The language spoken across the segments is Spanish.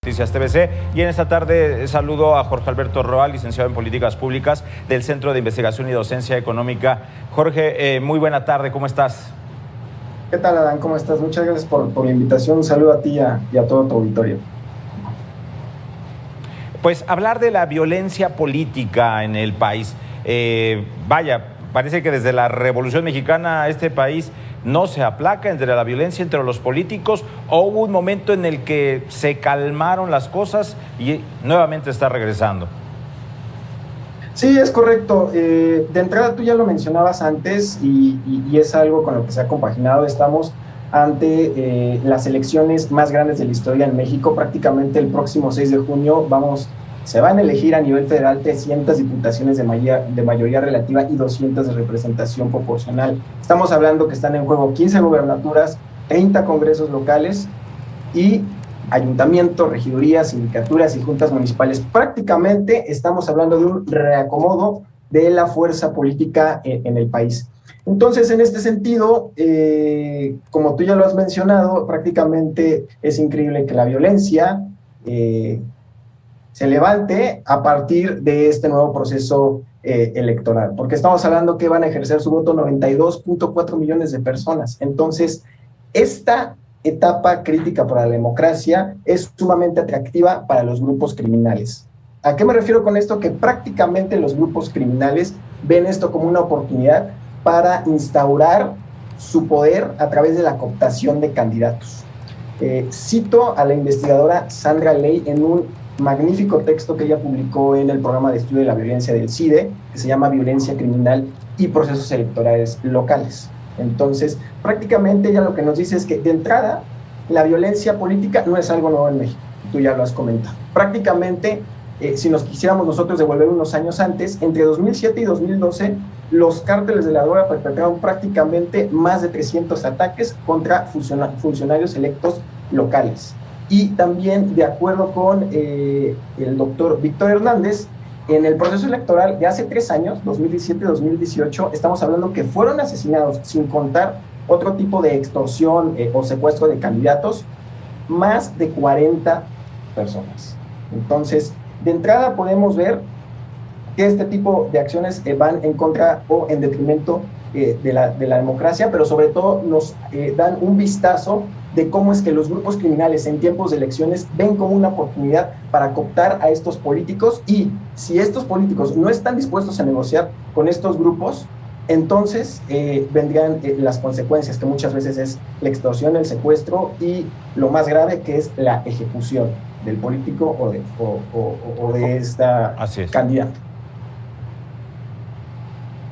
Noticias TVC, y en esta tarde saludo a Jorge Alberto Roa, licenciado en Políticas Públicas del Centro de Investigación y Docencia Económica. Jorge, muy buena tarde, ¿cómo estás? ¿Qué tal, Adán? ¿Cómo estás? Muchas gracias por la invitación. Un saludo a ti y a todo tu auditorio. Pues hablar de la violencia política en el país. Parece que desde la Revolución Mexicana este país no se aplaca entre la violencia entre los políticos, o hubo un momento en el que se calmaron las cosas y nuevamente está regresando. Sí, es correcto. De entrada tú ya lo mencionabas antes y es algo con lo que se ha compaginado. Estamos ante las elecciones más grandes de la historia en México. Prácticamente el próximo 6 de junio se van a elegir a nivel federal 300 diputaciones de mayoría relativa y 200 de representación proporcional. Estamos hablando que están en juego 15 gobernaturas, 30 congresos locales y ayuntamientos, regidurías, sindicaturas y juntas municipales. Prácticamente estamos hablando de un reacomodo de la fuerza política en el país. Entonces, en este sentido, como tú ya lo has mencionado, prácticamente es increíble que la violencia se levante a partir de este nuevo proceso electoral, porque estamos hablando que van a ejercer su voto 92.4 millones de personas. Entonces, esta etapa crítica para la democracia es sumamente atractiva para los grupos criminales. ¿A qué me refiero con esto? Que prácticamente los grupos criminales ven esto como una oportunidad para instaurar su poder a través de la cooptación de candidatos. Cito a la investigadora Sandra Ley en un magnífico texto que ella publicó en el programa de estudio de la violencia del CIDE, que se llama Violencia Criminal y Procesos Electorales Locales. Entonces, prácticamente ella lo que nos dice es que de entrada, la violencia política no es algo nuevo en México, tú ya lo has comentado. Prácticamente, si nos quisiéramos nosotros devolver unos años antes, entre 2007 y 2012, los cárteles de la droga perpetraron prácticamente más de 300 ataques contra funcionarios electos locales. Y también, de acuerdo con el doctor Víctor Hernández, en el proceso electoral de hace 3 años, 2017-2018, estamos hablando que fueron asesinados, sin contar otro tipo de extorsión o secuestro de candidatos, más de 40 personas. Entonces, de entrada podemos ver que este tipo de acciones van en contra o en detrimento de la democracia, pero sobre todo nos dan un vistazo de cómo es que los grupos criminales en tiempos de elecciones ven como una oportunidad para cooptar a estos políticos, y si estos políticos no están dispuestos a negociar con estos grupos, entonces vendrían las consecuencias, que muchas veces es la extorsión, el secuestro y lo más grave, que es la ejecución del político o de esta candidato.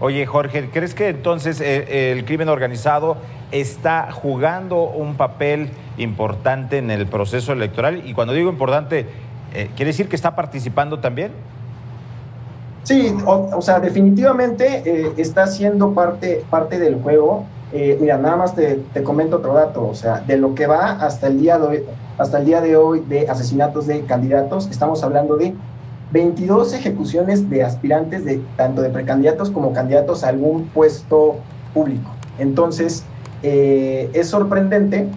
Oye, Jorge, ¿crees que entonces el crimen organizado está jugando un papel importante en el proceso electoral? Y cuando digo importante, ¿quiere decir que está participando también? Sí, o sea, definitivamente está siendo parte del juego. Mira, nada más te comento otro dato, o sea, de lo que va hasta el día de hoy de asesinatos de candidatos, estamos hablando de 22 ejecuciones de aspirantes, tanto de precandidatos como candidatos a algún puesto público. Entonces, es sorprendente,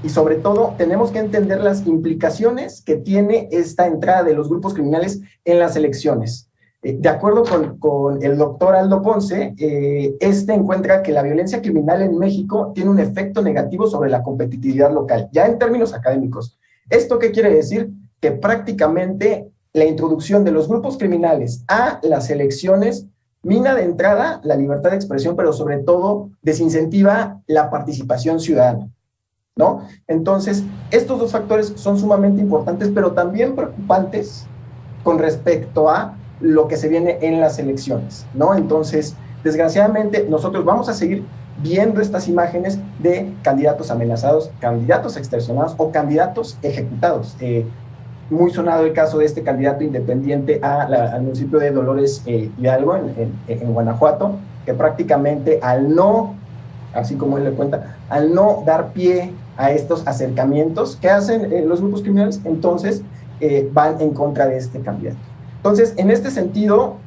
y sobre todo tenemos que entender las implicaciones que tiene esta entrada de los grupos criminales en las elecciones. De acuerdo con el doctor Aldo Ponce, encuentra que la violencia criminal en México tiene un efecto negativo sobre la competitividad local, ya en términos académicos. ¿Esto qué quiere decir? Que prácticamente la introducción de los grupos criminales a las elecciones mina de entrada la libertad de expresión, pero sobre todo desincentiva la participación ciudadana, ¿no? Entonces, estos dos factores son sumamente importantes, pero también preocupantes con respecto a lo que se viene en las elecciones, ¿no? Entonces, desgraciadamente, nosotros vamos a seguir viendo estas imágenes de candidatos amenazados, candidatos extorsionados o candidatos ejecutados. Muy sonado el caso de este candidato independiente al municipio de Dolores Hidalgo, en Guanajuato, que prácticamente al no, así como él le cuenta, al no dar pie a estos acercamientos que hacen los grupos criminales, entonces van en contra de este candidato. Entonces, en este sentido,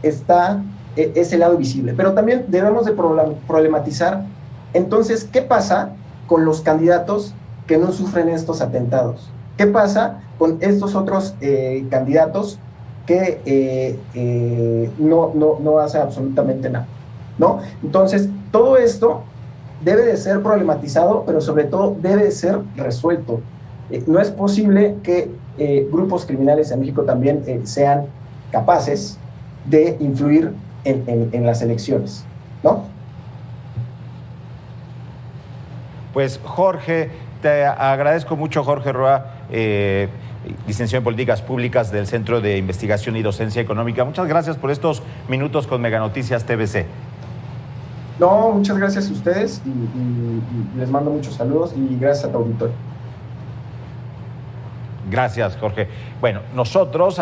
está ese lado visible, pero también debemos de problematizar, entonces, ¿qué pasa con los candidatos que no sufren estos atentados? ¿Qué pasa con estos otros candidatos que no hacen absolutamente nada, ¿no? Entonces, todo esto debe de ser problematizado, pero sobre todo debe de ser resuelto. No es posible que grupos criminales en México también sean capaces de influir en las elecciones, ¿no? Pues Jorge, te agradezco mucho, Jorge Roa, licenciado en Políticas Públicas del Centro de Investigación y Docencia Económica. Muchas gracias por estos minutos con Mega Noticias TVC. No, muchas gracias a ustedes y les mando muchos saludos y gracias a tu auditorio. Gracias, Jorge. Bueno, nosotros...